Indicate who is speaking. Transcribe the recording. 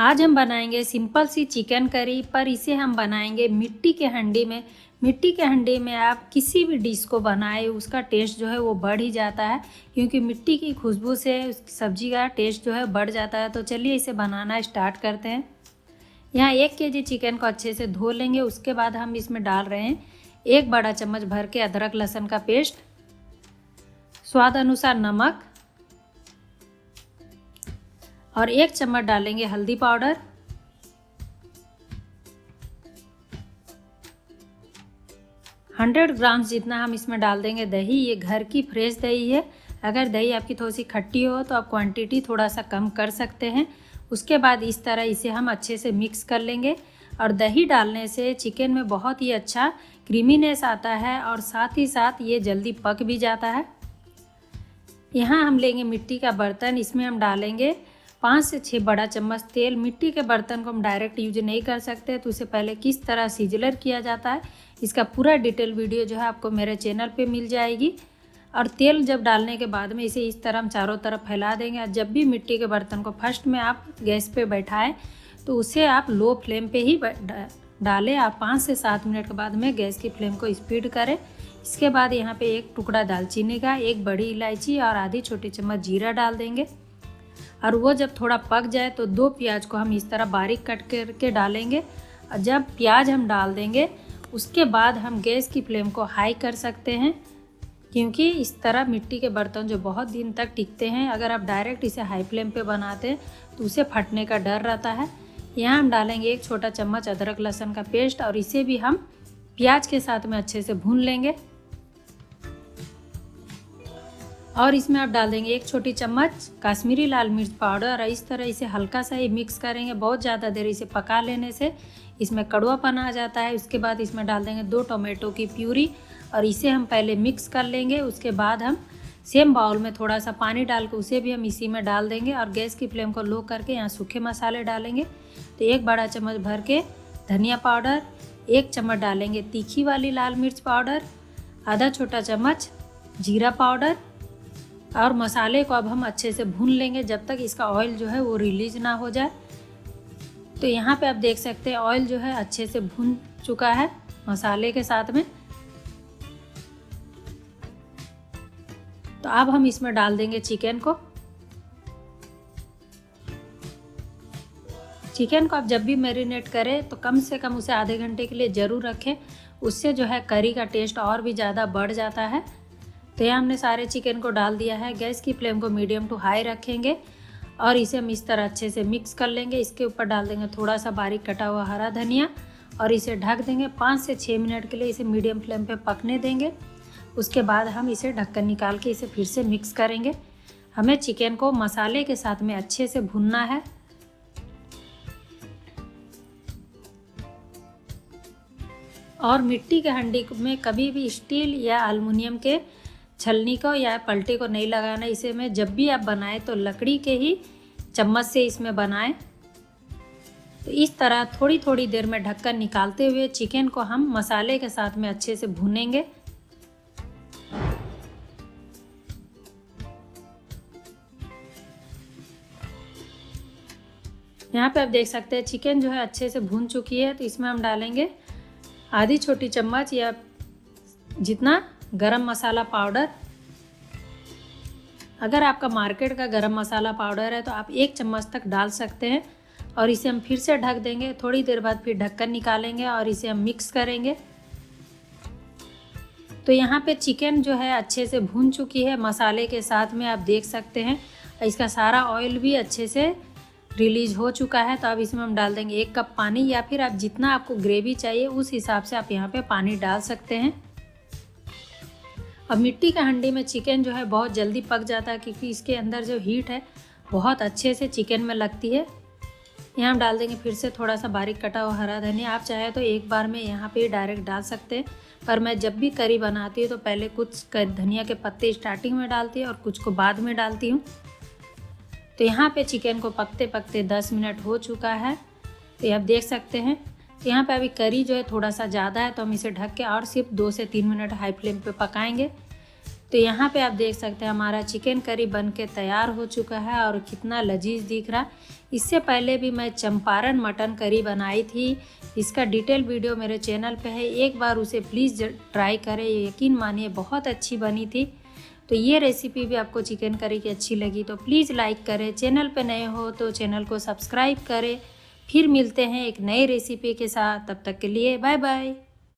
Speaker 1: आज हम बनाएंगे सिंपल सी चिकन करी, पर इसे हम बनाएंगे मिट्टी के हंडी में। मिट्टी के हंडी में आप किसी भी डिश को बनाए उसका टेस्ट जो है वो बढ़ ही जाता है, क्योंकि मिट्टी की खुशबू से उस सब्जी का टेस्ट जो है बढ़ जाता है। तो चलिए इसे बनाना स्टार्ट करते हैं। यहाँ 1 केजी चिकन को अच्छे से धो लेंगे। उसके बाद हम इसमें डाल रहे हैं 1 बड़ा चम्मच भर के अदरक लहसुन का पेस्ट, स्वाद अनुसार नमक और 1 चम्मच डालेंगे हल्दी पाउडर, 100 ग्राम जितना हम इसमें डाल देंगे दही। ये घर की फ्रेश दही है। अगर दही आपकी थोड़ी सी खट्टी हो तो आप क्वांटिटी थोड़ा सा कम कर सकते हैं। उसके बाद इस तरह इसे हम अच्छे से मिक्स कर लेंगे। और दही डालने से चिकन में बहुत ही अच्छा क्रीमीनेस आता है और साथ ही साथ ये जल्दी पक भी जाता है। यहाँ हम लेंगे मिट्टी का बर्तन, इसमें हम डालेंगे 5 से 6 बड़ा चम्मच तेल। मिट्टी के बर्तन को हम डायरेक्ट यूज नहीं कर सकते, तो उसे पहले किस तरह सिजलर किया जाता है इसका पूरा डिटेल वीडियो जो है आपको मेरे चैनल पे मिल जाएगी। और तेल जब डालने के बाद में इसे इस तरह हम चारों तरफ फैला देंगे। और जब भी मिट्टी के बर्तन को फर्स्ट में आप गैस पे बैठाएं तो उसे आप लो फ्लेम पे ही डालें। आप 5 से 7 मिनट के बाद में गैस की फ्लेम को स्पीड करें। इसके बाद यहाँ पे 1 टुकड़ा दालचीनी का, 1 बड़ी इलायची और आधी छोटी चम्मच जीरा डाल देंगे। और वो जब थोड़ा पक जाए तो 2 प्याज को हम इस तरह बारीक कट करके डालेंगे। और जब प्याज हम डाल देंगे उसके बाद हम गैस की फ्लेम को हाई कर सकते हैं, क्योंकि इस तरह मिट्टी के बर्तन जो बहुत दिन तक टिकते हैं। अगर आप डायरेक्ट इसे हाई फ्लेम पे बनाते हैं तो उसे फटने का डर रहता है। यहाँ हम डालेंगे 1 छोटा चम्मच अदरक लहसुन का पेस्ट और इसे भी हम प्याज के साथ में अच्छे से भून लेंगे। और इसमें आप डाल देंगे 1 छोटी चम्मच काश्मीरी लाल मिर्च पाउडर। और इस तरह इसे हल्का सा ही मिक्स करेंगे। बहुत ज़्यादा देर इसे पका लेने से इसमें कड़वापन आ जाता है। उसके बाद इसमें डाल देंगे 2 टोमेटो की प्यूरी और इसे हम पहले मिक्स कर लेंगे। उसके बाद हम सेम बाउल में थोड़ा सा पानी डाल के उसे भी हम इसी में डाल देंगे। और गैस की फ्लेम को लो करके यहाँ सूखे मसाले डालेंगे। तो 1 बड़ा चम्मच भर के धनिया पाउडर, 1 चम्मच डालेंगे तीखी वाली लाल मिर्च पाउडर, आधा छोटा चम्मच जीरा पाउडर। और मसाले को अब हम अच्छे से भून लेंगे जब तक इसका ऑयल जो है वो रिलीज ना हो जाए। तो यहाँ पे आप देख सकते हैं ऑयल जो है अच्छे से भून चुका है मसाले के साथ में। तो अब हम इसमें डाल देंगे चिकन को। चिकन को आप जब भी मैरिनेट करें तो कम से कम उसे आधे घंटे के लिए ज़रूर रखें। उससे जो है करी का टेस्ट और भी ज़्यादा बढ़ जाता है। तो यहाँ हमने सारे चिकन को डाल दिया है। गैस की फ्लेम को मीडियम टू हाई रखेंगे और इसे हम इस तरह अच्छे से मिक्स कर लेंगे। इसके ऊपर डाल देंगे थोड़ा सा बारीक कटा हुआ हरा धनिया और इसे ढक देंगे। 5 से 6 मिनट के लिए इसे मीडियम फ्लेम पे पकने देंगे। उसके बाद हम इसे ढक्कन निकाल के इसे फिर से मिक्स करेंगे। हमें चिकन को मसाले के साथ में अच्छे से भूनना है। और मिट्टी के हंडी में कभी भी स्टील या एल्युमिनियम के छलनी को या पलटे को नहीं लगाना। इसे में जब भी आप बनाएं तो लकड़ी के ही चम्मच से इसमें बनाएं। तो इस तरह थोड़ी थोड़ी देर में ढक्कन निकालते हुए चिकन को हम मसाले के साथ में अच्छे से भूनेंगे। यहाँ पे आप देख सकते हैं चिकन जो है अच्छे से भून चुकी है। तो इसमें हम डालेंगे आधी छोटी चम्मच या जितना गरम मसाला पाउडर। अगर आपका मार्केट का गरम मसाला पाउडर है तो आप 1 चम्मच तक डाल सकते हैं। और इसे हम फिर से ढक देंगे। थोड़ी देर बाद फिर ढक्कन निकालेंगे और इसे हम मिक्स करेंगे। तो यहाँ पे चिकन जो है अच्छे से भून चुकी है मसाले के साथ में, आप देख सकते हैं इसका सारा ऑयल भी अच्छे से रिलीज हो चुका है। तो अब इसमें हम डाल देंगे 1 कप पानी, या फिर आप जितना आपको ग्रेवी चाहिए उस हिसाब से आप यहाँ पे पानी डाल सकते हैं। अब मिट्टी का हंडी में चिकन जो है बहुत जल्दी पक जाता है, क्योंकि इसके अंदर जो हीट है बहुत अच्छे से चिकन में लगती है। यहाँ हम डाल देंगे फिर से थोड़ा सा बारीक कटा हुआ हरा धनिया। आप चाहे तो एक बार में यहाँ पे डायरेक्ट डाल सकते हैं, पर मैं जब भी करी बनाती हूँ तो पहले कुछ धनिया के पत्ते स्टार्टिंग में डालती हूँ और कुछ को बाद में डालती हूँ। तो यहाँ पे चिकन को पकते पकते 10 मिनट हो चुका है। तो ये आप देख सकते हैं। तो यहाँ पे अभी करी जो है थोड़ा सा ज़्यादा है, तो हम इसे ढक के और सिर्फ 2 से 3 मिनट हाई फ्लेम पे पकाएंगे। तो यहाँ पे आप देख सकते हैं हमारा चिकन करी बन के तैयार हो चुका है और कितना लजीज दिख रहा। इससे पहले भी मैं चंपारण मटन करी बनाई थी, इसका डिटेल वीडियो मेरे चैनल पे है, एक बार उसे प्लीज़ ट्राई करें, यकीन मानिए बहुत अच्छी बनी थी। तो ये रेसिपी भी आपको चिकन करी की अच्छी लगी तो प्लीज़ लाइक करें, चैनल पे नए हो तो चैनल को सब्सक्राइब करें। फिर मिलते हैं एक नई रेसिपी के साथ, तब तक के लिए बाय बाय।